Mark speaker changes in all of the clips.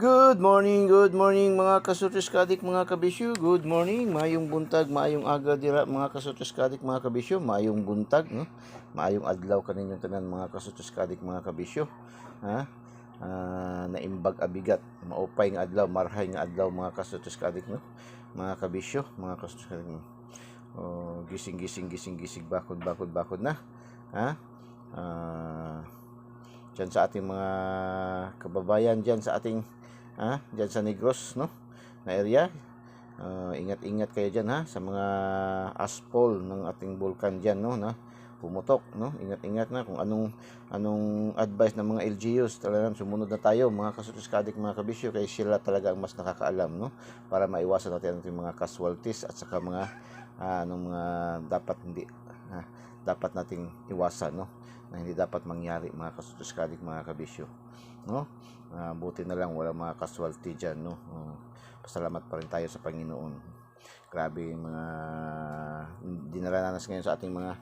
Speaker 1: Good morning mga kasutres kadik mga kabisyo. Good morning, maayong buntag, maayong aga dira mga kasutres kadik mga kabisyo. Maayong buntag, no? Maayong adlaw kaninyong tanan mga kasutres kadik mga kabisyo. Ha? Naimbag abigat, maupay nga adlaw, marhay nga adlaw mga kasutres kadik, no? Mga kabisyo, mga kasutres kadik. Oh, gising bakod na. Ha? Diyan sa ating mga kababayan diyan sa ating diyan sa Negros, no, na area. Ingat-ingat kayo diyan, ha, sa mga asphalt ng ating bulkan diyan, no, na pumutok, no. Ingat-ingat na kung anong advice ng mga LGUs. Talagang sumunod na tayo mga kasutos kadik mga kabisyo, kay sila talaga ang mas nakakaalam, no, para maiwasan natin ang mga casualties at saka mga mga dapat nating iwasan, no, na hindi dapat mangyari mga kasutos kadik mga kabisyo, no. Buti na lang wala mga casualty dyan, no. Pasalamat pa rin tayo sa Panginoon. Grabe yung mga dinaranas ngayon sa ating mga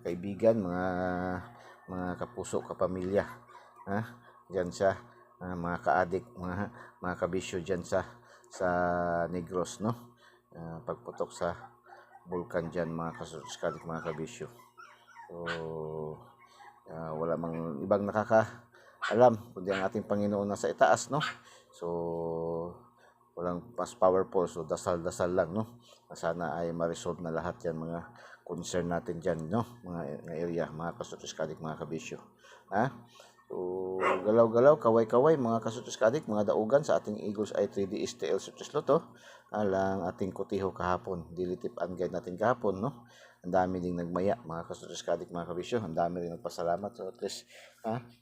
Speaker 1: kaibigan, mga kapuso, kapamilya, dyan sa mga kaadik, mga kabisyo dyan sa Negros, no. Pagputok sa bulkan dyan mga kasuskadik mga kabisyo. So wala mang ibang nakakaalam kundi ang ating Panginoon nasa itaas, no. So walang mas powerful, so dasal-dasal lang, no, sana ay ma-resolve na lahat yan mga concern natin dyan, no, mga area, mga kasutos kadik mga kabisyo. So galaw-galaw, kaway-kaway mga kasutos kadik, mga daugan sa ating Eagles Eye 3D STL Sutos Loto. Alang ating kutiho kahapon, dilitip ang guide natin kahapon, no. Ang dami ding nagmaya mga kasutos kadik mga kabisyo, ang dami rin nagpasalamat. So at least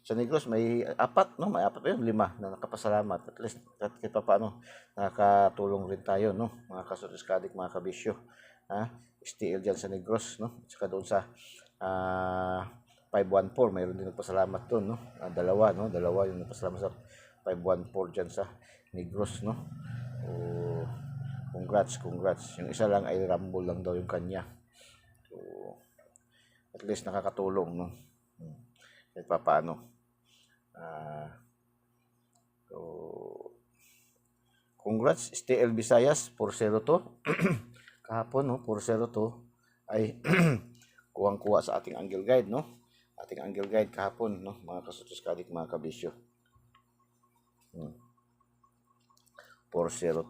Speaker 1: sa Negros may apat, no, may apat yun, 5 na nakapasalamat. At least kahit pa paano nakatulong rin tayo, no, mga kasutos kadik mga kabisyo. STL dyan sa Negros, no, at saka doon sa 514 mayroon din nagpasalamat doon, no. Dalawa yung nagpasalamat sa 514 dyan sa Negros, no. Congrats. Yung isa lang ay rumble lang daw yung kanya. So at least nakakatulong, no, kahit pa paano. So congrats STL Visayas 402 kahapon, no, 402 ay kuwang-kuha sa ating angle guide, no. Ating angle guide kahapon, no, mga kasutos kadik mga kabisyo. 402,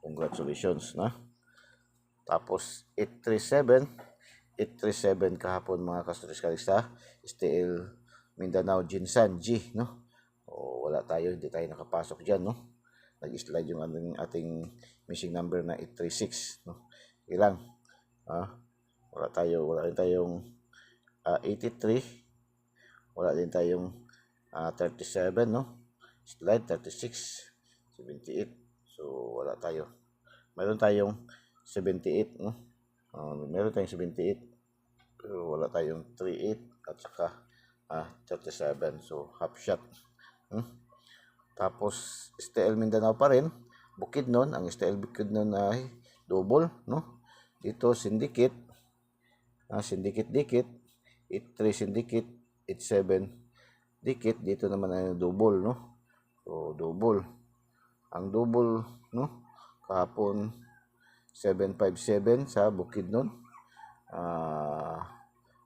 Speaker 1: congratulations, na. Tapos 837 kahapon mga kasutos kadik sa STL Mindanao Jinsan G, no. Wala tayo, hindi tayo nakapasok diyan, no. Nag-slide yung ating missing number na 836, no. Ilang wala rin tayong 83, wala din tayong 37, no. Slide 36, 78, so wala tayo. Meron tayong 78, no. Meron tayong 78 pero wala tayong 38 at saka 37, so half shot. Tapos STL Mindanao pa rin, Bukidnon. Ang STL Bukidnon ay double, no. Dito syndicate, dikit, 83 syndicate, 87 dikit. Dito naman ay double, no. So double, ang double, no, kahapon 757 sa Bukidnon.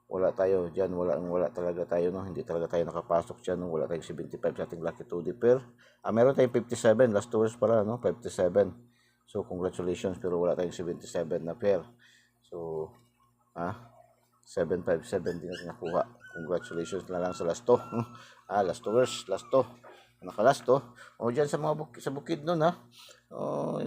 Speaker 1: Wala tayo dyan, wala talaga tayo, no. Hindi talaga tayo nakapasok dyan, no. Wala tayong 75 sa ating lucky 2D pair. Meron tayong 57 last tours para, no, 57. So congratulations, pero wala tayong 77 na pair. So 757 din natin nakuha. Congratulations na lang sa last to. Last tours, last to. Nakalasto. Dyan sa mga sa Bukidnon,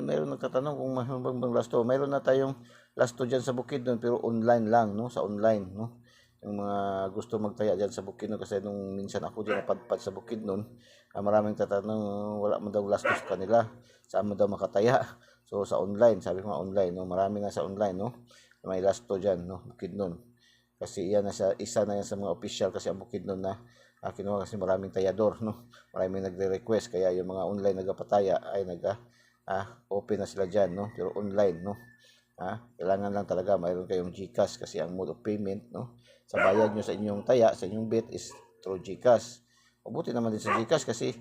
Speaker 1: mayroon nagtatanong kung mayroon bang last to. Mayroon na tayong last to dyan sa Bukidnon, pero online lang, no, sa online, no. Yung mga gusto magtaya dyan sa Bukidnon, kasi nung minsan ako dyan napadpad sa Bukidnon, maraming tatanong, wala mo daw last to sa kanila, saan mo daw makataya. So sa online, sabi ko online, no, marami na sa online, no, may last to dyan, no, Bukidnon. Kasi isa na yan sa mga official, kasi ang Bukidnon na kinuha kasi maraming tayador, no. Maraming nagre-request, kaya yung mga online nagpapataya ay open na sila dyan, no, pero online, no. Kailangan lang talaga mayroon kayong GCash, kasi ang mode of payment, no, sa bayad nyo sa inyong taya, sa inyong bet is through GCash. Mabuti naman din sa GCash kasi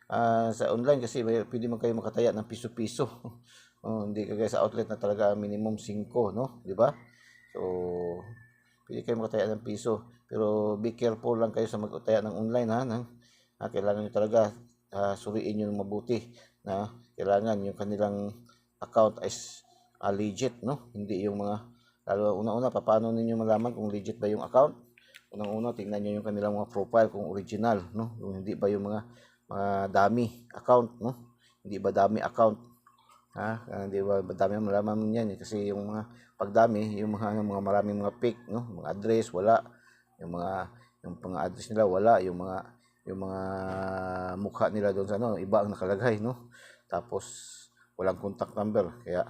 Speaker 1: sa online kasi pwede man kayo makataya ng piso-piso. Hindi kagaya sa outlet na talaga minimum 5, no? Di ba? So, pwede kayo makataya ng piso. Pero be careful lang kayo sa magtaya ng online, ha? Kailangan nyo talaga suriin nyo mabuti na kailangan yung kanilang account is legit, no? Hindi yung mga, lalo una-una, paano ninyo malaman kung legit ba yung account? Unang-una, tingnan nyo yung kanilang mga profile kung original, no? Kung hindi ba yung mga dami account, no? Hindi ba dami account? Hindi ba dami malaman yan kasi yung mga pagdami, yung mga maraming mga fake, no? Mga address wala, yung mga address nila wala, yung mga mukha nila doon sa iba ang nakalagay, no? Tapos walang contact number, kaya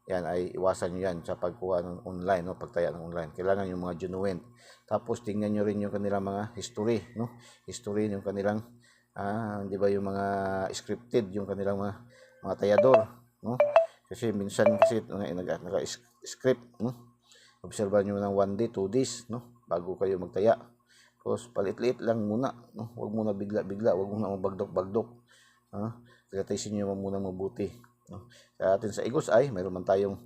Speaker 1: yan ay iwasan nyo yan sa pagkuha ng online, no? Pagtaya ng online, kailangan yung mga genuine. Tapos tingnan nyo rin yung kanilang mga history, no? History yung kanilang di ba yung mga scripted yung kanilang mga tayador, no? Kasi minsan kasi naka-script, no? Obserbahan nyo ng 1 day, 2 days, no? Bago kayo magtaya. Tapos palit-liit lang muna, no? Huwag muna bigla-bigla, huwag muna magbagdok-bagdok. Tilatisin nyo muna mabuti, no? Sa atin sa Igos ay mayroon man tayong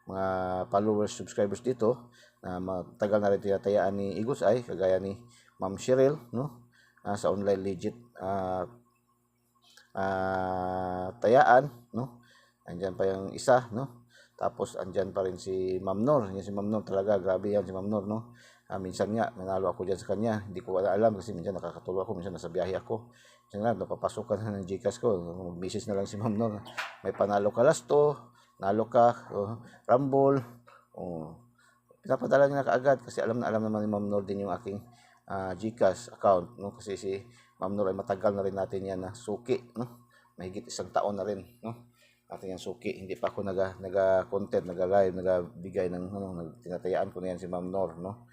Speaker 1: mga followers, subscribers dito na matagal na rin tinatayaan ni Igos ay kagaya ni Ma'am Cheryl, no? Sa online legit tayaan, no? Andyan pa yung isa, no? Tapos andyan pa rin si Ma'am Nor. Yan si Ma'am Nor talaga, grabe yan si Ma'am Nor, no? Minsan nga nanalo ako diyan sa kanya, hindi ko alam kasi minsan nakakatulog ako, minsan nasa biyahe ako. Minsan nga napapasukan na ng Gcash ko, mag-message na lang si Ma'am Nor, may panalo ka lasto, nalo ka, Rumble, pinapadala niya kaagad kasi alam naman ni Ma'am Nor din yung aking Gcash account, no? Kasi si Ma'am Nor ay matagal na rin natin yan na suki, no? Mahigit 1 taon na rin, no? Ating yan suki, hindi pa ako naga-content, naga-live, naga-bigay ng tinatayaan ko na yan si Ma'am Nor, no?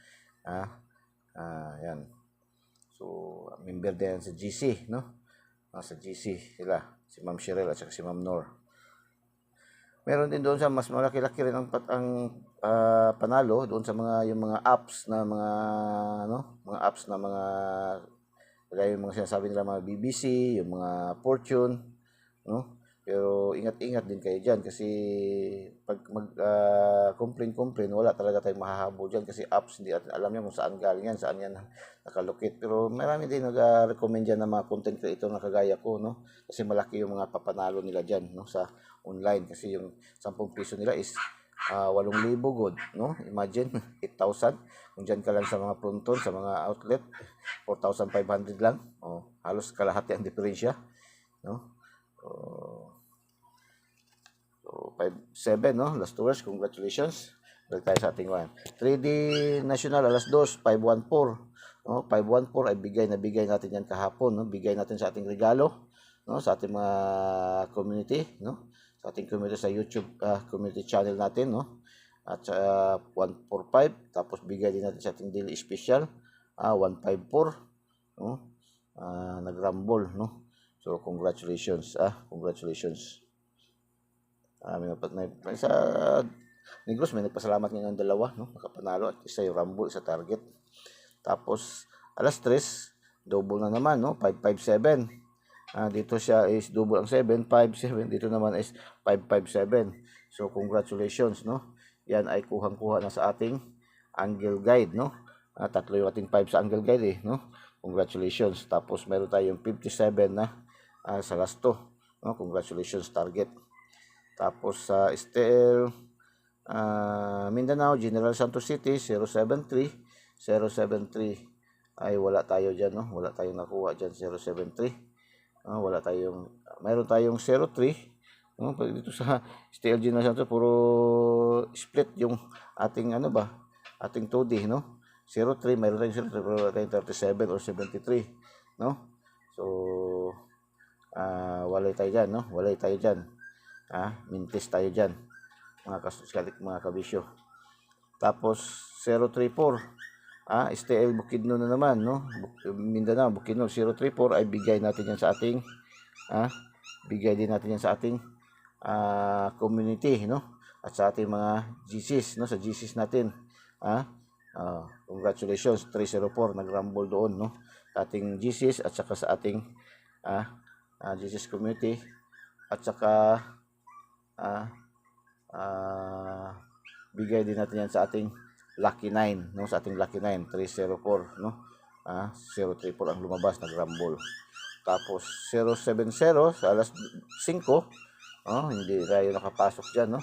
Speaker 1: Yan. So, member din sa GC, no? Sa GC sila, si Ma'am Cheryl at saka si Ma'am Nor. Meron din doon sa mas malaki-laki rin ang panalo doon sa yung mga apps na mga apps na mga kagaya yung mga sinasabi nila mga BBC, yung mga Fortune, no? Pero ingat-ingat din kayo diyan kasi pag complain wala talaga tayong mahahabol diyan kasi apps hindi natin alam yan kung saan galing yan, saan yan nakalocate. Pero marami din nag-recommend diyan ng mga content creator na kagaya ko, no? Kasi malaki yung mga papanalo nila diyan, no, sa online kasi yung 10 piso nila is 8,000 good, no? Imagine 8,000 kung diyan ka lang sa mga fronton, sa mga outlet 4,500 lang. Halos kalahati ang diferensya, no? So 5-7, no? Last 2 hours, congratulations. Balik tayo sa ating 3D National alas 2, 514. No? 514 ay bigay natin yan kahapon, no? Bigay natin sa ating regalo, no? Sa ating mga community, no? Sa ating community sa YouTube community channel natin, no? At 145, tapos bigay din natin sa ating daily special 154, no? Nag-rumble, no? So congratulations, congratulations. Sa Negros may nagpasalamat ngayon ng 2, no? Nakapanalo at isa yung rumble, isa target. Tapos alas 3, double na naman, no? 557. Dito siya is double ang 757, dito naman is 557. So congratulations, no? Yan ay kuhang-kuha na sa ating angle guide, no? 3 yung ating 5 sa angle guide, no? Congratulations. Tapos meron tayong 57 na sa lasto, no? Congratulations target. Tapos sa STL Mindanao, General Santos City 073 ay wala tayo diyan, no? Wala tayong nakuha diyan 073. Wala tayong mayroon tayong 03, no? Pag dito sa STL General Santos puro split yung ating ating 2D, no? 03 mayroon tayong 03 pero wala tayong 37 or 73, no? So walay tayo diyan, no? Walay tayo diyan. Mintis tayo diyan, mga kasuskalik, mga kabisyo. Tapos 034 STL Bukidnon na naman, no? Mindanao, Bukidnon 034 ay bigay natin yan sa ating bigay din natin yan sa ating community, no? At sa ating mga GCs, no? Sa GCs natin Congratulations, 304 nag-rumble doon, no? Sa ating GCs at saka sa ating GCs community at saka bigay din natin yan sa ating Lucky 9, no? Sa ating Lucky 9, 304, no? 034 ang lumabas, nag-rumble. Tapos 070 sa alas 5, hindi tayo nakapasok diyan, no?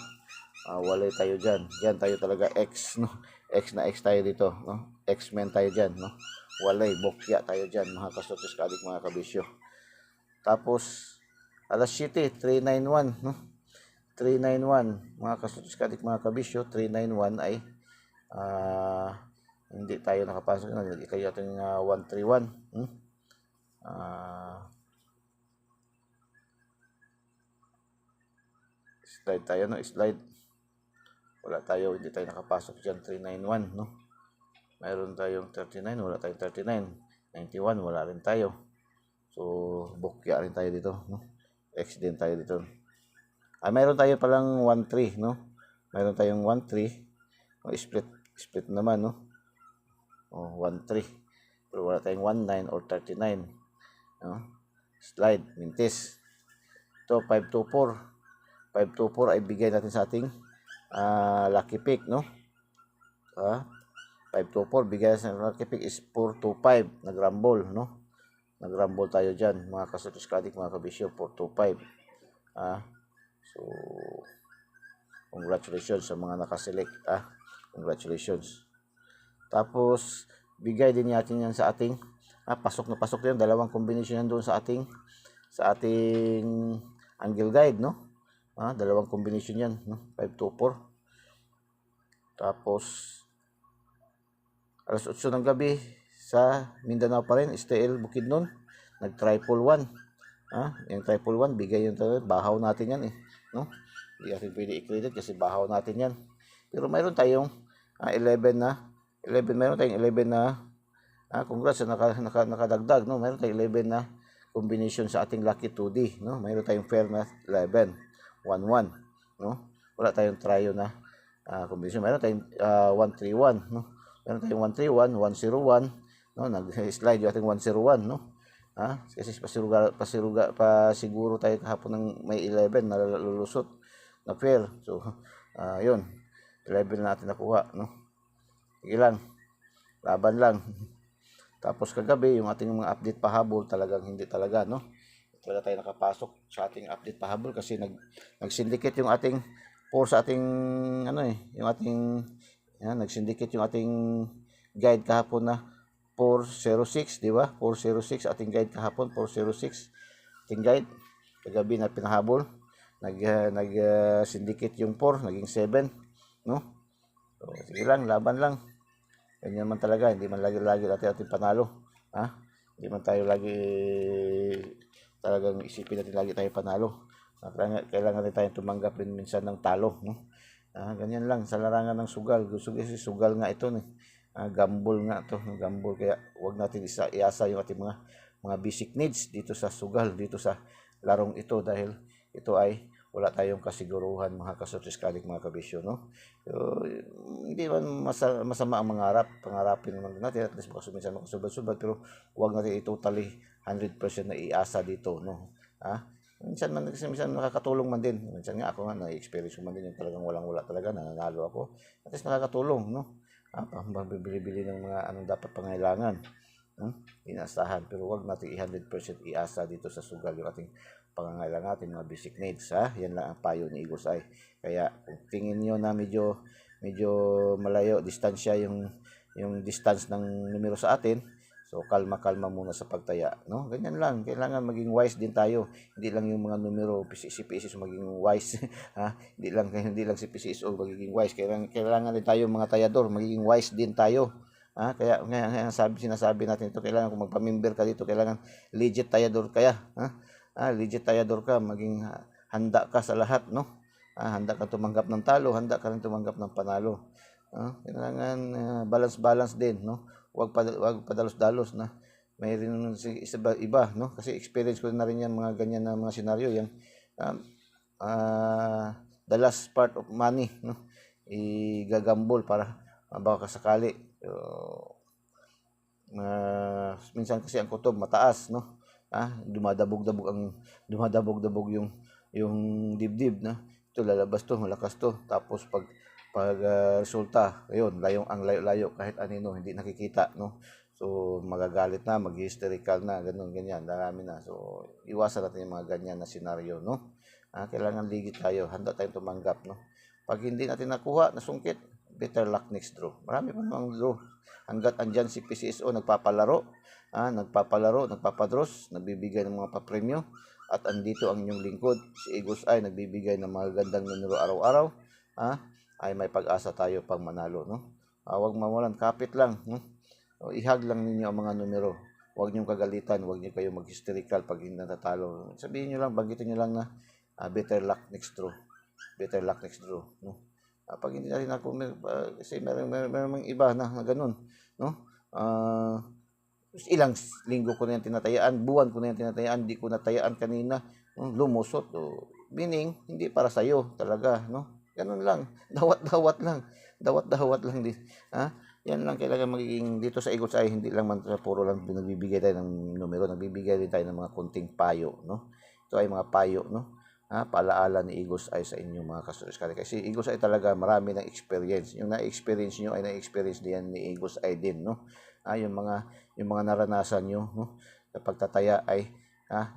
Speaker 1: Walay tayo diyan. Diyan tayo talaga X, no? X na X tayo dito, no? X-Men tayo diyan, no? Walay bokya tayo diyan, mga kasutos kadik, mga kabisyo. Tapos alas 7, 391, no? 391, mga kasutos kadik, mga kabisyo, 391 ay hindi tayo nakapasok na. Hindi tayo ating 131. Slide tayo, no? Slide. Wala tayo, hindi tayo nakapasok dyan. 391, no? Mayroon tayong 39, wala tayong 39. 91, wala rin tayo. So, bukya rin tayo dito, no? X din tayo dito. Mayroon tayo palang 13, no? Mayroon tayong 13. Split naman, no? 13. Pero wala tayong 19 or 39, no? Slide, mintis. Ito, 524. 524 ay bigay natin sa ating lucky pick, no? 524 bigay sa lucky pick is 425, nag-rumble, no? Nag-rumble tayo diyan, mga kasutos kadik, mga kabisyo, 425. So congratulations sa mga nakaselect, congratulations. Tapos bigay din natin yan sa ating pasok na pasok din, dalawang combination yan doon sa ating angle guide, no? Dalawang combination yan, no? 524. Tapos alas 8 ng gabi sa Mindanao pa rin, STL Bukidnon, nag-triple 1. Yung triple 1, bigay yun talaga, bahaw natin yan, no? Hindi natin pwede i-credit kasi bahaw natin yan. Pero mayroon tayong 11, mayroon tayong 11 na congrats na nakadagdag, no? Mayroon tayong 11 na combination sa ating lucky 2D, no? Mayroon tayong fair na 11, 1-1, no? Wala tayong trio na combination. Mayroon tayong 131, no? Mayroon tayong 131, 101, no? Nag-slide yung ating 101, no? Kasi pasiguro tayo kahapon ng may 11 na lulusot na fair. So, yun. 11 natin nakuha, no? Sige lang. Laban lang. Tapos kagabi, yung ating mga update pahabol, talagang hindi talaga, no? Talaga tayo nakapasok sa ating update pahabol kasi nag-syndicate yung ating sa ating yung ating nag-syndicate yung ating guide kahapon na 406, di ba? 406 ating guide kahapon, 406 ating guide. Kagabi na pinahabol, nag-syndicate yung 4, naging 7, no? So, sige lang, laban lang. Ganyan man talaga, hindi man lagi-lagi ating panalo. Hindi man tayo lagi talagang isipin natin lagi tayo panalo. Kailangan din tayong tumanggap din minsan ng talo, no? Ganyan lang sa larangan ng sugal. Gusto kasi sugal nga ito, no? Gamble nga to, gamble, kaya wag natin iasa yung ating mga basic needs dito sa sugal, dito sa larong ito, dahil ito ay wala tayong kasiguruhan, mga kasutis kadik, mga kabisyo, no? So, hindi man masama ang pangarapin naman natin, at least minsan makasubad-subad, pero wag natin totally 100% na iasa dito, no? Minsan nakakatulong man din. Minsan nga ako na-experience ko man din yung talagang walang-wala talaga, nananalo ako. At least nakakatulong, no? Bibili-bili ng mga anong dapat pangailangan, inasahan, pero wag natin 100% iasa dito sa sugal yung ating pangangailangan, ating mga basic needs, yan lang ang payo ni Eagles Eye. Kaya kung tingin nyo na medyo malayo distansya yung distance ng numero sa atin, so kalma muna sa pagtaya, no? Ganyan lang, kailangan maging wise din tayo, hindi lang yung mga numero si PCS maging wise. Hindi lang si PCS magiging wise, kailangan din tayo mga tayador magiging wise din tayo. Kaya sinasabi natin ito, kailangan kung magpa-member ka dito, kailangan legit tayador kaya, legit tayador ka, maging handa ka sa lahat, no? Handa ka tumanggap ng talo, handa ka rin tumanggap ng panalo. Kailangan balance din, no? Wag padalos-dalos na mayroon iba, no? Kasi experience ko na rin yan, mga ganyan na mga senaryo, yung the last part of money, no? Igagambol para baka sakali So, minsan kasi ang kutob mataas, no? Dumadabog-dabog yung dibdib, na ito lalabas to, malakas to, tapos pag resulta ayun, ang layo kahit anino hindi nakikita, no? So magagalit na, mag-hysterical na, ganun ganyan, marami na. So iwasan natin yung mga ganyan na senaryo, no? Kailangan ligit tayo, handa tayong tumanggap, no? Pag hindi natin nakuha, nasungkit, better luck next draw. Marami pa mga draw. Hanggat andyan si PCSO nagpapalaro, nagpapadros, nagbibigay ng mga papremyo, at andito ang inyong lingkod, si Eagles ay nagbibigay ng mga gandang numero araw-araw, ay may pag-asa tayo pang manalo, no? Huwag mawalan, kapit lang, no? Ihag lang ninyo ang mga numero. Huwag niyong kagalitan, huwag niyo kayo mag-hysterical pag hindi natatalo. Sabihin niyo lang, banggitin niyo lang na better luck next draw. Better luck next draw, no? Pag hindi natin ako, kasi meron iba na ganun, no? Ilang linggo ko na yan tinatayaan, buwan ko na yan tinatayaan, di ko natayaan kanina, lumusot. Meaning, hindi para sa'yo talaga, no? Ganun lang, dawat-dawat lang din. Yan lang kailangan magiging dito sa Eagles ay hindi lang man puro lang nagbibigay tayo ng numero, nagbibigay din tayo ng mga kunting payo, no? Ito ay mga payo, no? Paalaala ni Eagles ay sa inyong mga kasulis. Kasi Eagles ay talaga marami ng experience. Yung na-experience nyo ay na-experience din ni Eagles ay din, no? Yung mga naranasan nyo, no? Sa pagtataya ay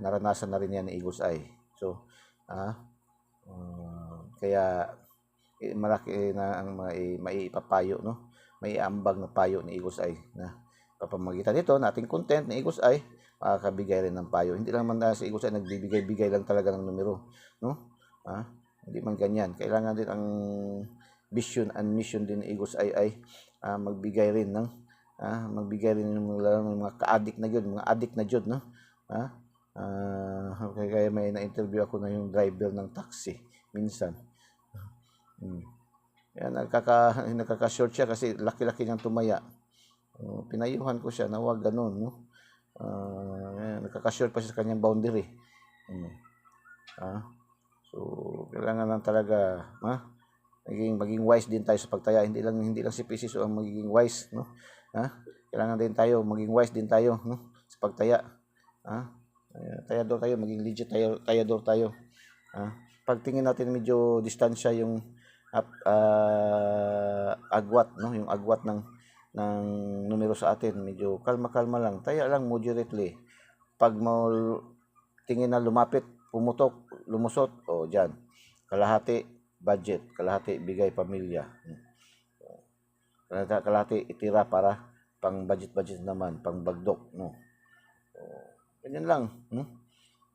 Speaker 1: naranasan na rin yan ni Eagles ay. So, kaya malaki na ang maipapayo, no? May ambag na payo ni Eagles ay na papamagitan nito nating content ni Eagles ay makakabigay rin ng payo. Hindi lang man si Eagles ay nagbibigay-bigay lang talaga ng numero, no? Hindi man ganyan. Kailangan din ang vision and mission din ni Eagles ay magbigay rin ng mga ka-addict na yun, mga addict na jud, no? Kaya may na-interview ako na yung driver ng taxi minsan. Yan, nagkaka-short siya kasi laki-laki niyang tumaya. Pinayuhan ko siya na wag ganun, no? Nagkaka-short pa siya sa kanyang boundary. So kailangan lang talaga maging wise din tayo sa pagtaya. Hindi lang si PCSO ang magiging wise, no? Kailangan din tayo maging wise din tayo, no? Sa pagtaya. Tayador tayo, maging legit tayador tayo. Pag tingin natin medyo distansya yung agwat, no? Yung agwat ng numero sa atin, medyo kalma-kalma lang, taya lang moderately. Pag tingin na lumapit, pumutok, lumusot, dyan, kalahati budget, kalahati bigay pamilya, kalahati itira para pang budget naman, pang bagdok, no? Ganyan lang,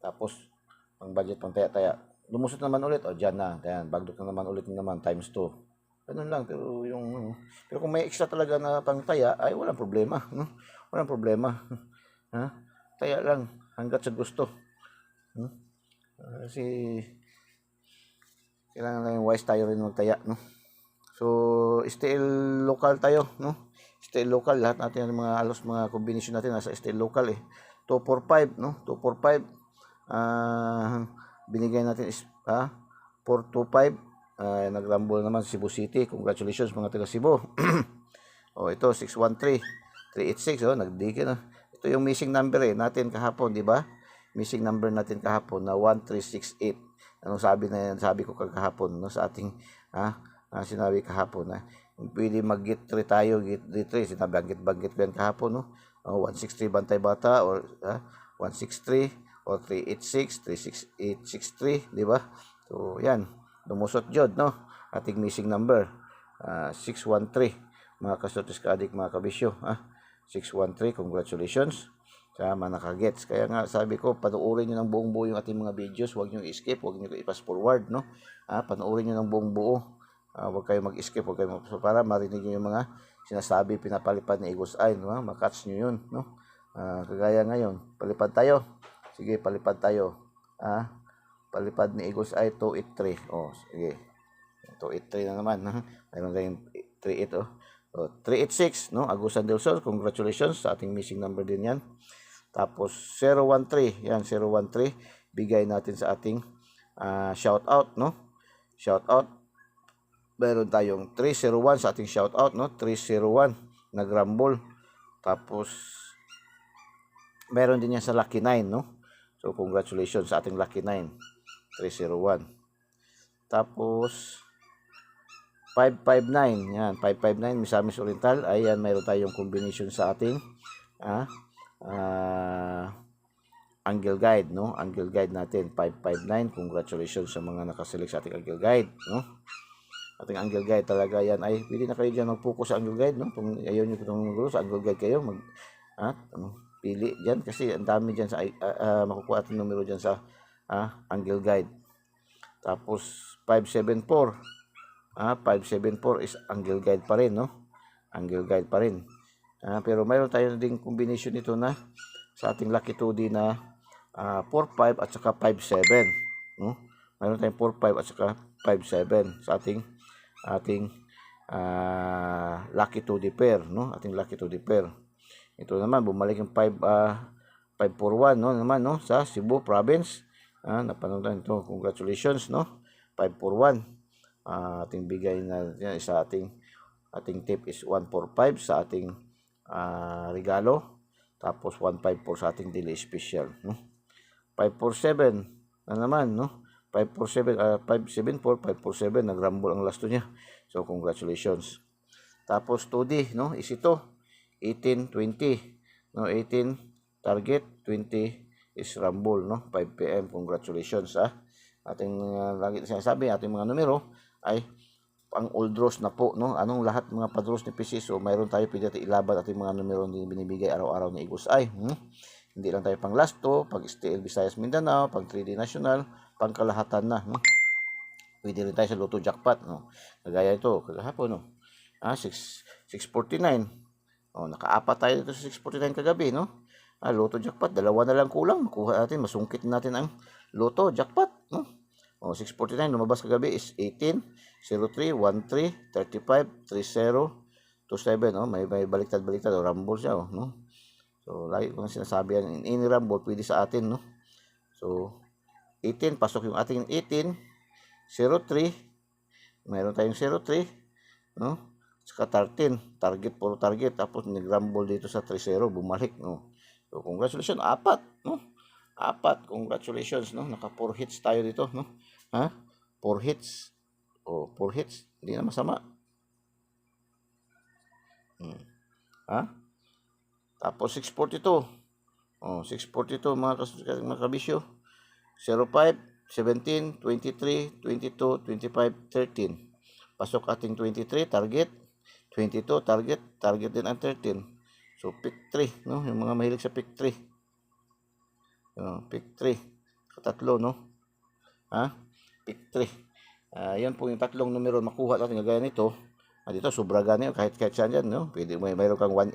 Speaker 1: tapos pang budget, pang taya, lumusot naman ulit, dyan na, ayan, bagdok na naman ulit naman, times 2. Ganun lang, pero kung may extra talaga na pang taya, ay walang problema, no? Walang problema. Taya lang hangga't sa gusto. Kasi kailangan lang wise tayo rin magtaya, no? So, still local tayo, no? Still local, lahat natin ng mga combination natin nasa still local 245, no? 245. Binigay natin is 425. Nagrumble naman Cebu City. Congratulations mga taga Cebu. Ito 613 386, nagdike na. Ito yung missing number natin kahapon, di ba? Missing number natin kahapon na 1368. Anong sabi ko kahapon, no, sa ating sinabi kahapon na pwede mag-get 3 tayo, get 3, sinabanggit ko yan kahapon, no? 163 Bantay Bata or 163 or 386 36863, di ba? So yan, lumusot jud, no? Ating missing number 613, mga kasutis ka-adik, mga kabisyo, 613. Congratulations sa mga nakagets. Kaya nga sabi ko, panoorin nyo ng buong buo yung ating mga videos. Huwag nyo i-skip, huwag nyo i-pass forward, no? Panoorin nyo ng buong buo. Huwag kayo mag-skip, huwag kayo para marinig nyo yung mga sinasabi, pinapalipad ni Eagles Eye, no? Makatch nyo yun, no? Kagaya ngayon, palipad tayo. Sige, palipad tayo. Palipad ni Eagles Eye 283. Sige. 283 na naman, mayroon kayong 38, 386, no? Agusan del Sol, congratulations sa ating missing number din yan. Tapos 013, yan 013, bigay natin sa ating shout out, no? Shout out. Meron tayong 301 sa ating shout out, no? 301 nag-rumble. Tapos meron din yan sa Lucky 9, no? So congratulations sa ating Lucky 9, 301. Tapos 559, yan, 559 Misamis Oriental. Ayan, mayroon tayong combination sa ating Angle Guide, no? Angle Guide natin 559. Congratulations sa mga nakaselect sa ating Angle Guide, no? Ating Angle Guide talaga yan ay pwede na kayo diyan mag-focus sa Angle Guide, no? Kung ayaw niyo itong gulo sa Angle Guide kayo, pili diyan kasi ang dami diyan sa makukuha ating numero diyan sa Angle Guide. Tapos 574. 574 is Angle Guide pa rin, no? Angle Guide pa rin. Pero mayroon tayo ding combination nito na sa ating Lucky 2D na 45 at saka 57, no? Mayroon tayong 45 at saka 57 sa ating Lucky 2D pair, no? Ating Lucky 2D pair. Ito naman bumalik yung 541, no? Naman, no? Sa Cebu province. Napanood na ito. Congratulations, no? 541. Ating bigay na yan sa ating tip is 145 sa ating regalo. Tapos 154 sa ating daily special, no? 547 na naman, no? 574, 547 nag-rumble ang lasto niya. So congratulations. Tapos 2D, no? Is ito 1820, no? 18 target, 20 is rumble, no? 5 PM. Congratulations ating lagi sinasabi, ating mga numero ay ang old draws na po, no? Anong lahat mga pa-draws ni PC. So mayroon tayo pwede ilaban ating mga numero na binibigay araw-araw ni Igos ay. Hindi lang tayo pang lasto, pag STL Visayas Mindanao, pag 3D National, pang kalahatan na, no? Pwede rin tayo sa Lotto Jackpot, no? Kagaya ito, kagahapon, no? 649. Nakaapat tayo dito sa 649 kagabi, no? Lotto Jackpot, dalawa na lang kulang, makuha natin, masungkit natin ang Lotto Jackpot, no? 649 lumabas kagabi is 18 03 13 35 30 27, no? May baliktad rumble siya, no? So lagi ko nang sinasabi yan, in rumble pwede sa atin, no? So 18 pasok yung ating 18 03, mayroon tayong 03, no? Saka 13 target, puro target, tapos nag-rumble dito sa 30 bumalik, no? So congratulations, 4, no? 4, congratulations, no? Naka 4 hits tayo dito, no? 4 hits. 4 hits. Hindi na masama. Tapos 642. 642 mga kabisyo. 05, 17, 23, 22, 25, 13. Pasok ating 23 target, 22 target din ang 13. So pick 3, no? Yung mga mahilig sa pick 3. Pick 3. Katatlo, no? Pick 3. Yan po yung tatlong numero makuha natin gaya nito. Dito sobra gani kahit saan dyan, no? Pwede mayroon kang 18,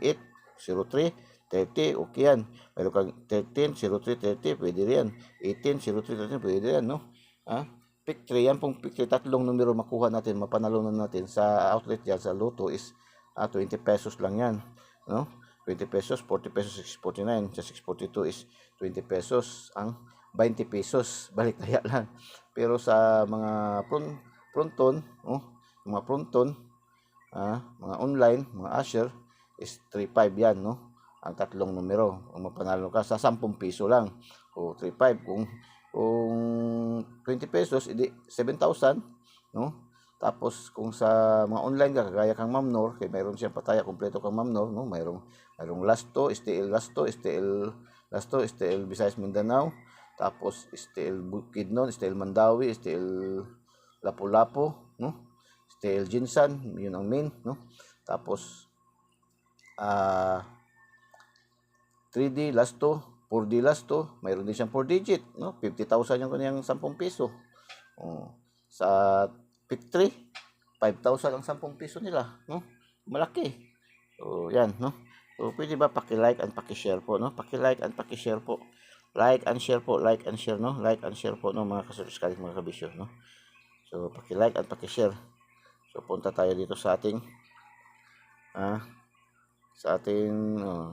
Speaker 1: 03, 30, okay yan. Mayroon kang 13, 03, 30, pwede rin. 18, 03, 30, pwede rin, no? Pick 3, yan pong pick 3, tatlong numero makuha natin, mapanalunan natin sa outlet dyan sa Lotto is 20 pesos lang yan, no? 20 pesos, 40 pesos, 649. Sa 642 is 20 pesos. Ang 20 pesos, balik kaya lang. Pero sa mga fronton, mga fronton, mga online, mga usher, is 35 yan, no? Ang tatlong numero. Kung mapanalo ka sa 10 piso lang. O 35. Kung 20 pesos, edi 7,000, no? Tapos kung sa mga online ka, kagaya kang Ma'am Nor, kaya mayroon siyang pataya, kompleto kang Ma'am Nor, no? Mayroong Lasto, STL Lasto, STL Visayas Mindanao, tapos STL Bukidnon, STL Mandawi, STL Lapu-Lapu, no? STL Jinsan, yun ang main, no? Tapos 3D Lasto, 4D Lasto, mayroon din siyang 4 digit, no? 50,000 yung kanyang 10 piso. Sa pick 3, 5,000 ang 10 piso nila, no? Malaki. So yan, no? So pwede ba paki-like and paki-share po, no? Paki-like and paki-share po. Like and share po, like and share, no? Like and share po, no, mga kasuliskalit, mga kabisyo, no? So paki-like and paki-share. So punta tayo dito sa ating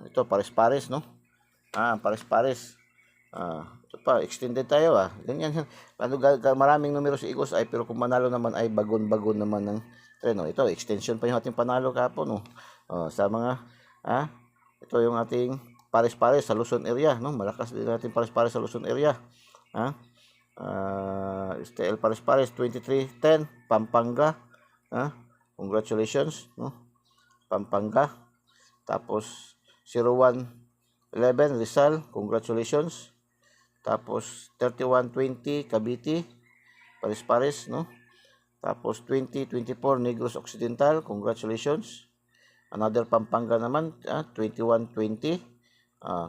Speaker 1: ito pares-pares, no? Pares-pares. Ito pa, extended tayo, ganyan. Maraming numero si Igos ay, pero kung manalo naman ay bagon-bagon naman ng treno. Ito, extension pa yung ating panalo kahapon, no? Sa mga ito yung ating pares-pares sa Luzon area, no? Malakas din natin pares-pares sa Luzon area. STL pares-pares 2310 Pampanga. Congratulations, no? Pampanga. Tapos 0111 Rizal, congratulations. Tapos 3120 Cavite, pares-pares, no? Tapos 2024 Negros Occidental, congratulations. Another Pampanga naman, 2120.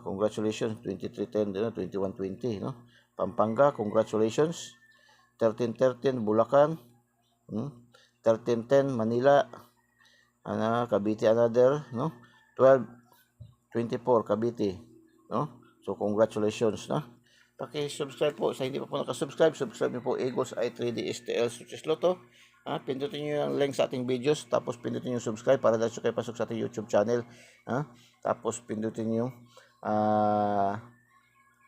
Speaker 1: Congratulations, 2310 din, 2120, no? Pampanga, congratulations. 1313 Bulacan, 1310 Manila, Cavite another, no? 1224 Cavite, no? So congratulations, no? Paki-subscribe po sa hindi pa po nakasubscribe, subscribe niyo po Eagles Eye 3D STL Success Lotto. Pindutin niyo yung link sa ating videos, tapos pindutin niyo subscribe para diretso kayo pasok sa ating YouTube channel. Tapos pindutin niyo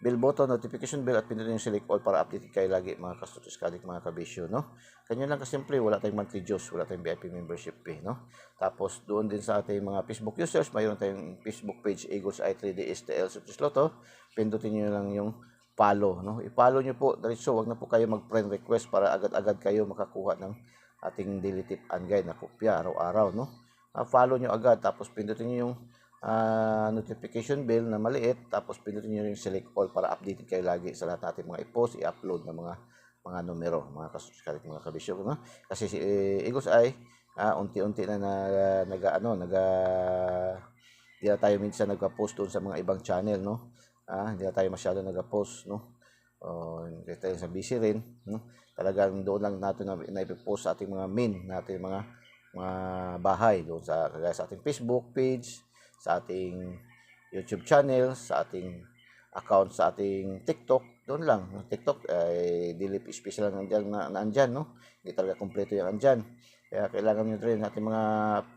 Speaker 1: bell button, notification bell, at pindutin yung select all para update kayo lagi mga kastutuskadik, mga kabisyo, no? Ganyan lang kasimple, wala tayong monthly dues, wala tayong VIP membership fee, no? Tapos doon din sa ating mga Facebook users, mayroon tayong Facebook page Eagles Eye 3D STL Success Lotto. Pindutin niyo lang yung follow, no? I-follow niyo po diretso, wag na po kayo mag-friend request para agad-agad kayo makakuha ng ating daily tip and guide na kopya araw-araw, no? Follow niyo agad, tapos pindutin niyo yung notification bell na maliit, tapos pindutin niyo yung select all para updated kayo lagi sa lahat natin mga i-post, i-upload na mga numero, mga kasuskalit, mga kabisyo, no? Kasi si Eagles Eye unti-unti na hindi na tayo minsan nagpa-post doon sa mga ibang channel, no? Hindi na tayo masyado nagpa-post, no? Hindi tayo sa busy rin, no? Talagang doon lang natin na i-post sa ating mga main natin mga bahay doon sa kagaya sa ating Facebook page, sa ating YouTube channel, sa ating account, sa ating TikTok. Doon lang. TikTok ay dilip special lang nandyan, no? Hindi talaga kompleto yung andyan. Kaya kailangan nyo rin ating mga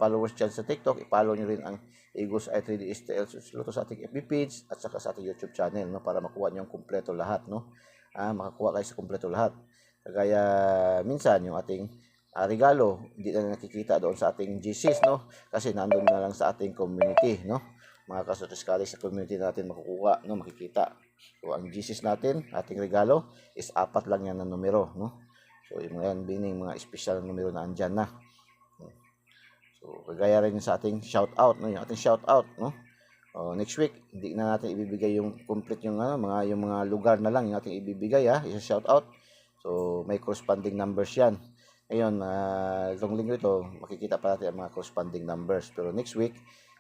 Speaker 1: followers dyan sa TikTok. I-follow nyo rin ang Eagles Eye 3D STL Luto sa ating FB page at saka sa ating YouTube channel, no? Para makuha nyo yung kompleto lahat, no? Makakuha kayo sa kompleto lahat. Kaya minsan yung ating regalo hindi na nakikita doon sa ating GCs, no? Kasi nandun na lang sa ating community, no? Mga kasutuskali sa community natin makukuha, no? Makikita. So ang GCs natin, ating regalo is 4 lang yan na numero, no? So yung mga bining mga special na numero na andyan na. So kagaya rin sa ating shout out, no? Yung ating shout out, no? Next week hindi na natin ibibigay yung complete yung mga lugar na lang yung ating ibibigay, i-shout out. So may corresponding numbers yan. Ngayon, itong linggo ito, makikita pa natin ang mga corresponding numbers. Pero next week,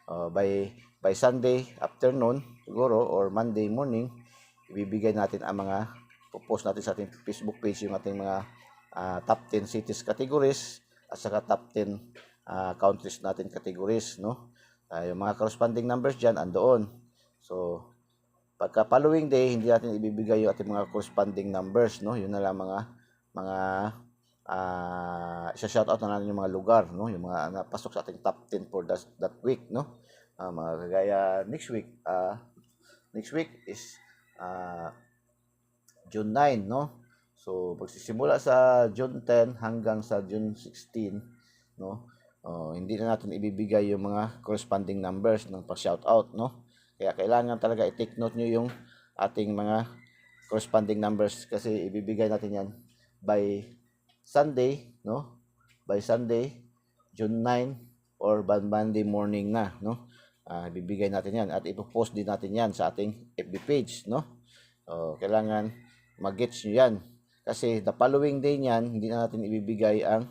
Speaker 1: by Sunday afternoon, siguro, or Monday morning, ibibigay natin ang mga, post natin sa ating Facebook page yung ating mga top 10 cities categories at saka top 10 countries natin categories, no? Yung mga corresponding numbers dyan, andoon. So, pagka following day, hindi natin ibibigay yung ating mga corresponding numbers, no? Yun na lang mga isa-shoutout na natin yung mga lugar, no? Yung mga napasok sa ating top 10 for that week, no? Mga kagaya next week is June 9, no? So pagsisimula sa June 10 hanggang sa June 16, no? Hindi na natin ibibigay yung mga corresponding numbers ng pa-shoutout, no? Kaya kailangan talaga i-take note nyo yung ating mga corresponding numbers kasi ibibigay natin yan by Sunday, no? By Sunday, June 9 or by Monday morning na, no? Ibibigay natin yan at ipopost din natin yan sa ating FB page, no? Kailangan mag-gets nyo yan. Kasi the following day niyan, hindi na natin ibibigay ang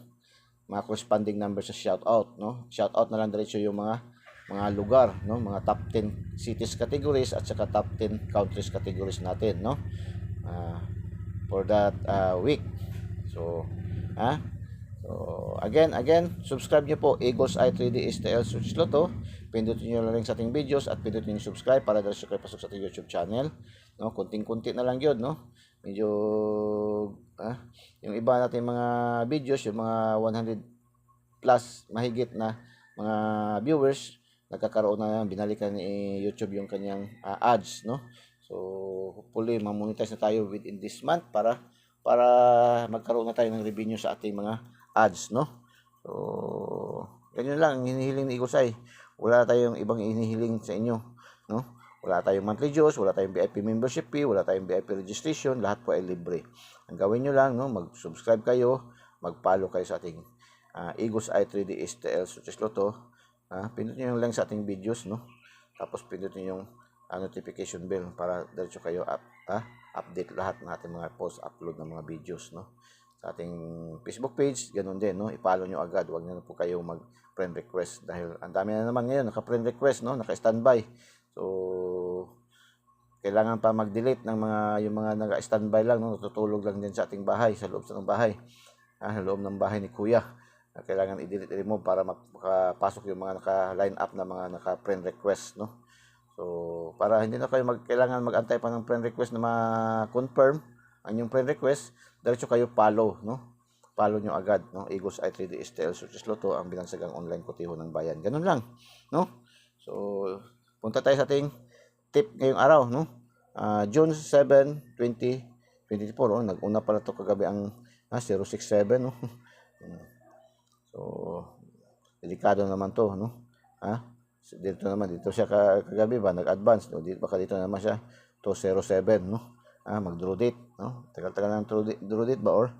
Speaker 1: mga corresponding numbers sa shoutout, no? Shoutout na lang diretso yung mga lugar, no? Mga top 10 cities categories at saka top 10 countries categories natin, no? For that week. So, again, subscribe nyo po Eagles Eye 3D STL Success Lotto. Pindutin nyo lang sa ating videos at pindutin nyo subscribe para diretso kayo pasok sa ating YouTube channel, no? Kunting-kunti na lang yun, no? Medyo yung iba natin mga videos, yung mga 100 plus mahigit na mga viewers, nagkakaroon na, binalikan ni YouTube yung kanyang ads, no? So hopefully ma-monetize na tayo within this month para magkaroon na tayo ng revenue sa ating mga ads, no? So ganyan lang ang hinihiling ni Eagles Eye. Wala tayong ibang inihiling sa inyo, no? Wala tayong monthly dues, wala tayong VIP membership fee, wala tayong VIP registration, lahat po ay libre. Ang gawin nyo lang, no, mag-subscribe kayo, mag-follow kayo sa ating Eagles Eye 3D STL Success Lotto. Pindutin nyo lang sa ating videos, no? Tapos pindutin yung notification bell para diretso kayo update lahat ng ating mga post-upload ng mga videos, no? Sa ating Facebook page, ganun din, no? I-follow nyo agad, huwag na po kayo mag-friend request dahil ang dami na naman ngayon naka-friend request, no? Naka-standby. So, kailangan pa mag-delete ng yung mga naka-standby lang, no? Natutulog lang din sa ating bahay, sa loob ng bahay. Sa loob ng bahay ni Kuya. Kailangan i-delete, i-remove para makapasok yung mga naka-line up na mga naka-friend request, no? So, para hindi na kayo kailangan mag-antay pa ng friend request na ma-confirm ang yung friend request, diretso kayo follow, no? Follow nyo agad, no? Eagles Eye 3D STL Success Lotto, ang binansagang online kotiho ng bayan. Ganun lang, no? So, punta tayo sa ating tip ngayong araw, no? June 7, 2024, nag-una pala to kagabi ang 067, no? So, delikado naman to, no? Dito siya kagabi ba, nag-advance, no? Dito naman siya 207, no? Mag-draw date, no? Tagal-tagal ng draw date ba, or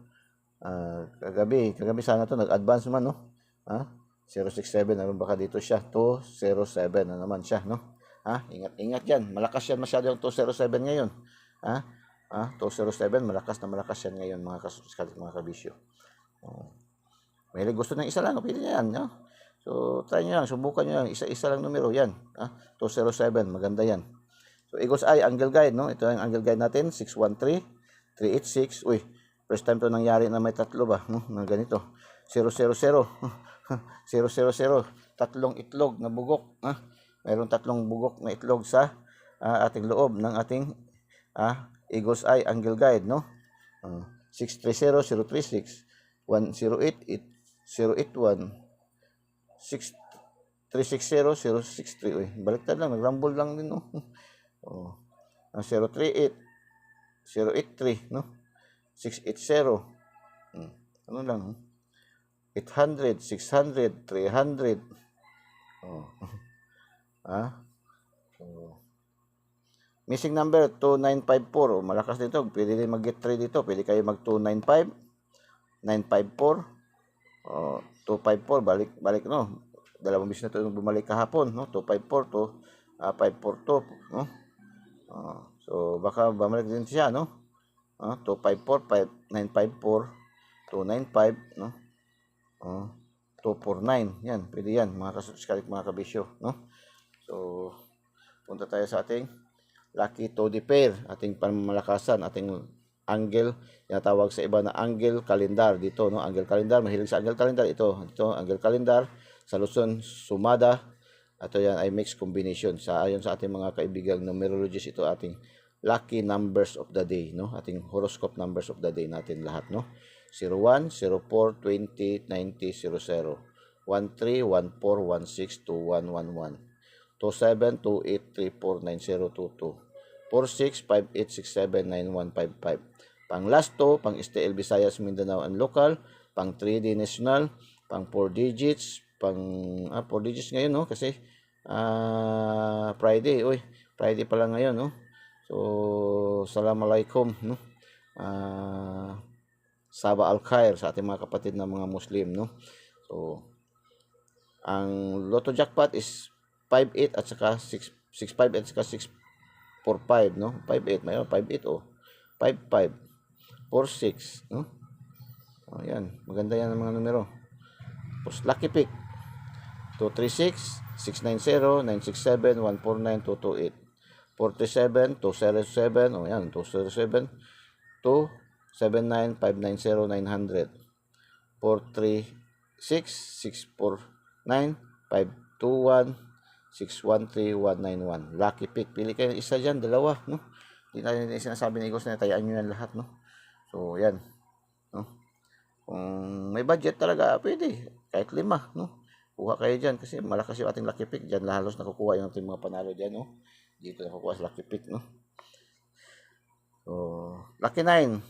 Speaker 1: kagabi sana to nag-advance man, no? 067 naman, baka dito siya 207 na naman siya, no? Ingat yan, malakas yan masyado yung 207 ngayon. 207, malakas yan ngayon, mga kabisyo. May gusto ng isa lang, pwede niya yan, no? So try nyo lang, subukan nyo lang, isa lang numero yan, 207, maganda yan. So Eagles Eye Angle Guide, no? Ito ang angle guide natin, 613-386. Uy, first time to nangyari na may tatlo ba, no? Na ganito, 000 000, tatlong itlog na bugok, mayroon tatlong bugok na itlog sa ating loob ng ating Eagles Eye Angle Guide, no? 630-036, 108-081, 360-063. Uy, baliktad lang, nagrumble lang din, no? 038-083, no? 680, ano lang, 800, 600, 300. Missing number 2954, malakas dito, pwede din mag-get 3 dito, pwede kayo mag 295, 954, 254, balik, no? Dalawang bis na ito bumalik kahapon, no? 254 to 542, no? So baka bumalik din siya, no? 254, 954, 295, no? 249, yan, pwede yan, mga kasuskalik, mga kabisyo, no? So punta tayo sa ating Lucky Toddy Pair, ating pamamalakasan, ating angle, tinatawag sa iba na angle calendar dito, no? Angle calendar, mahilig sa angle calendar, ito angle calendar sa Luzon, Sumada. Ito yan ay mixed combination. Ayon sa ating mga kaibigang numerologists, ito ating lucky numbers of the day, no? Ating horoscope numbers of the day natin lahat, no? 01, 04, 20, 90, 00, 13, 14, 16, 21, 11, 27, 28, 34, 90, 22, 46, 58, 67, 91, 55. Pang last 2, pang STL Visayas, Mindanao and local, pang 3D national, pang 4 digits, pang 4 digits ngayon, no? Kasi Friday, Friday pa lang ngayon, no? So Assalamualaikum, no? Saba al-Khair sa ating mga kapatid na mga Muslim, no? So ang Lotto jackpot is 58 at saka 665 at saka 645, no? 58, mayroon 58, 55, 46, no? Yan, maganda yan ang mga numero. Tapos lucky pick 236, 690, 967, 149, 228, 47, 207, yan, 207, 279, 590, 900, 436, 649, 521, 613, 191. Lucky pick, pili kayo isa dyan, dalawa, no? Hindi natin sinasabi na Eagles na tayaan nyo yan lahat, no? So yan, no? Kung may budget talaga, pwede kahit 5, no? Kuha kayo dyan kasi malakas yung ating lucky pick. Dyan halos nakukuha yung ating mga panalo dyan, no? Dito nakukuha sa lucky pick, no? So, lucky 9,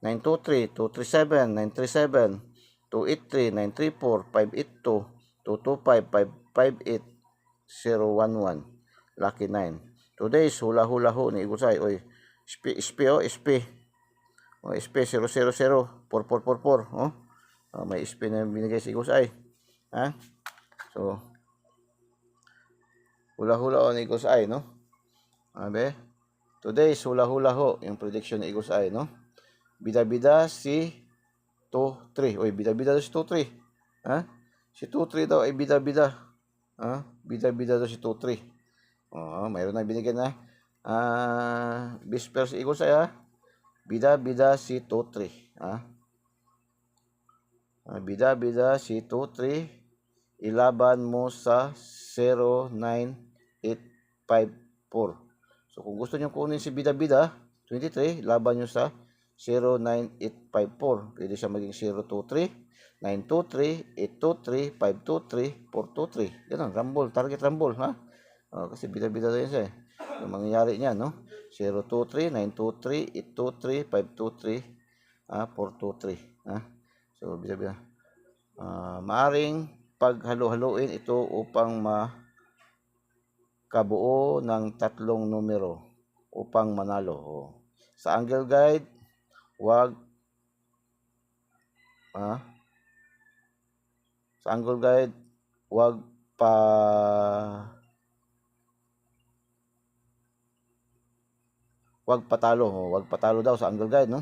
Speaker 1: 923, 237, 937, 283, 934, 582, 225, 558, 011. Lucky 9. Today's hula-hula ho ni Igusay. Oy, SP oh, SP. O, SP 000 4444. Oh. May SP na binigay si Igusay. Ha? So, hula-hula ho ni Igusay, no? Abe? Today's hula-hula ho. Yung prediction ni Igusay, no? Bida-bida si 2-3. Oy, bida-bida si 2-3. Ha? Si 2-3 daw ay bida-bida. Ha? Bida-bida daw si 2-3. Mayroon na binigyan na. Bisper si Igusay, ha? Bida-bida si 2-3. Ha? Bida-bida si 2-3. Ilaban mo sa 09854. So, kung gusto nyo kunin si bida-bida, 23, laban nyo sa 09854. Pwede siya maging 023, 923, 823, 523, 423. Yan ang rumble, target rumble, ha? Kasi bida-bida na yun siya, eh. Yung mangyayari niya, no? 023, 923, 823, 523, 423, ha? So, bida-bida. Maaring paghalo-haloin ito upang makabuo ng 3 numero upang manalo. Sa angle guide, wag patalo. Wag patalo daw sa angle guide, no?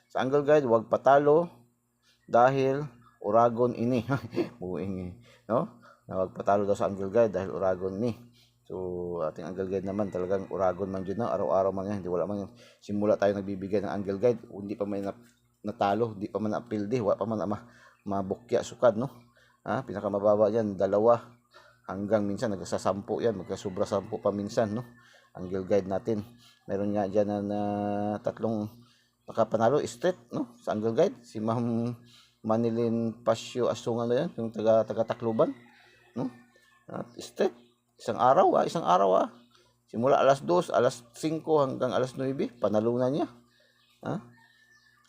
Speaker 1: Sa angle guide, wag patalo dahil uragon ini. Buing, no? Wag patalo daw sa angle guide dahil uragon ini. So, ating angle guide naman talagang uragon man dyan na. Araw-araw man yan. Hindi wala man yan. Simula tayo nagbibigay ng angle guide. Hindi pa may natalo. Hindi pa man na-apildi. Wala pa man na mabukya sukad, no? Pinakamababa yan, 2. Hanggang minsan, nagsasampu yan. Magkasubra 10 pa minsan, no? Angle guide natin. Meron nga dyan na 3 nakapanalo. Straight, no? Sa angle guide. Si Ma'am Manilin Pasyo Asungan na yan. Yung taga-Tacloban, no? Straight. Isang araw. Simula alas 2, alas 5 hanggang alas 9, panalunan niya.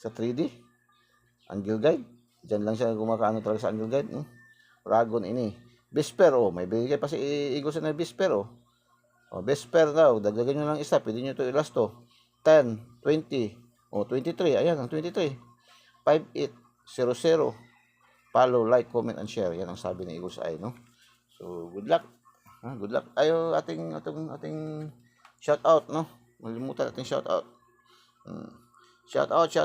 Speaker 1: Sa 3D. Angle guide. Diyan lang siya gumakaano talaga sa angle guide. Uragon ini. Bisper, may bigay pa si Igusay na Bisper, Bisper daw. Dagdagan nyo lang isa. Pwede nyo ito ilasto. 10, 20, 23. Ayan, ang 23. 5800. Follow, like, comment, and share. Yan ang sabi ni Igusay, no? So, good luck. Good luck. Ayo ating shout out, no? Malimutan ating shout out. Shout out sa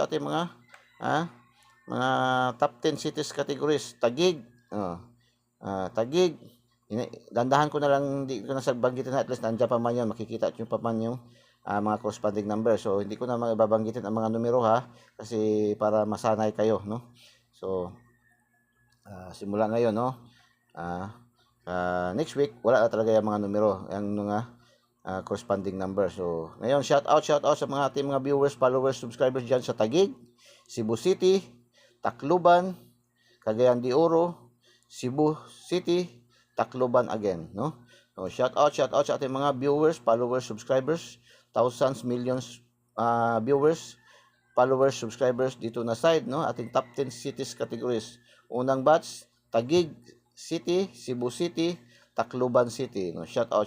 Speaker 1: ating mga top 10 cities categories. Taguig. Taguig. Dandahan ko na lang, hindi ko na banggitin, at least nandiyan pa man yan, makikita nyo pa man yung mga corresponding number. So, hindi ko na babanggitin ang mga numero, ha? Kasi para masanay kayo, no? So, simula ngayon, no? Next week, wala na talaga yung mga numero, yung mga corresponding number. So, ngayon, shout out sa mga ating mga viewers, followers, subscribers dyan sa Taguig, Cebu City, Tacloban, Cagayan de Oro, Cebu City, Tacloban again, no? So, shout out sa ating mga viewers, followers, subscribers, thousands, millions viewers, followers, subscribers dito na side, no? Ating top 10 cities categories. Unang batch, Taguig City, Cebu City, Tacloban City, no? Shout out.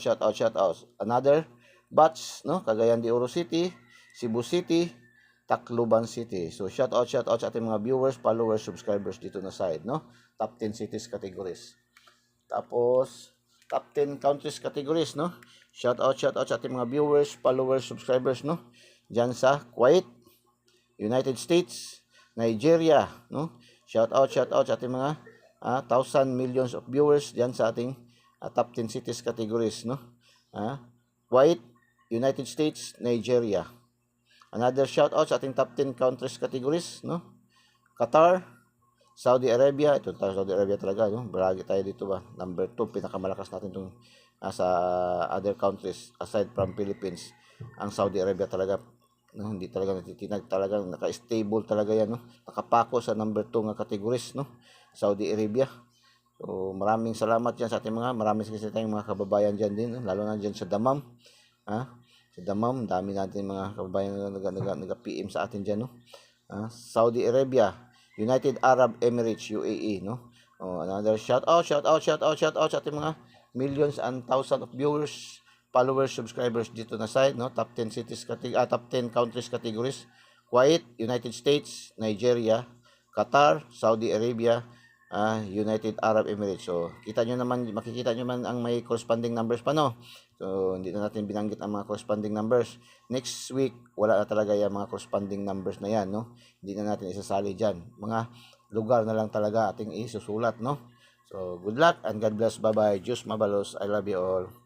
Speaker 1: Another batch, no? Cagayan de Oro City, Cebu City, Tacloban City. So shout out sa ating mga viewers, followers, subscribers dito na side, no? Top 10 cities categories. Tapos top 10 countries categories, no? Shout out sa ating mga viewers, followers, subscribers, no? Diyan sa Kuwait, United States, Nigeria, no? Shout out sa ating mga 1,000 millions of viewers diyan sa ating top 10 cities categories, no? Kuwait, United States, Nigeria. Another shout out sa ating top 10 countries categories, no? Qatar, Saudi Arabia. Ito Saudi Arabia talaga, no? Bragi tayo dito ba? Number 2, pinakamalakas natin itong sa other countries aside from Philippines. Ang Saudi Arabia talaga, no? Hindi talaga natitinag, talagang naka-stable talaga yan, no? Nakapako sa number 2 nga categories, no? Saudi Arabia. So, maraming salamat dyan sa ating maraming tayong mga kababayan dyan din, no? Lalo na dyan sa Damam. Sa Damam, dami natin mga kababayan na nag-PM sa atin dyan, no? Saudi Arabia, United Arab Emirates, UAE, no? Another shout out sa ating mga millions and thousands of viewers, followers, subscribers dito na site, no? Top 10 cities top 10 countries categories. Kuwait, United States, Nigeria, Qatar, Saudi Arabia, United Arab Emirates. So, makikita nyo man ang may corresponding numbers pa, no? So, hindi na natin binanggit ang mga corresponding numbers. Next week, wala na talaga yung mga corresponding numbers na yan, no? Hindi na natin isasali dyan. Mga lugar na lang talaga ating isusulat, no? So, good luck and God bless. Bye-bye. Diyos mabalos. I love you all.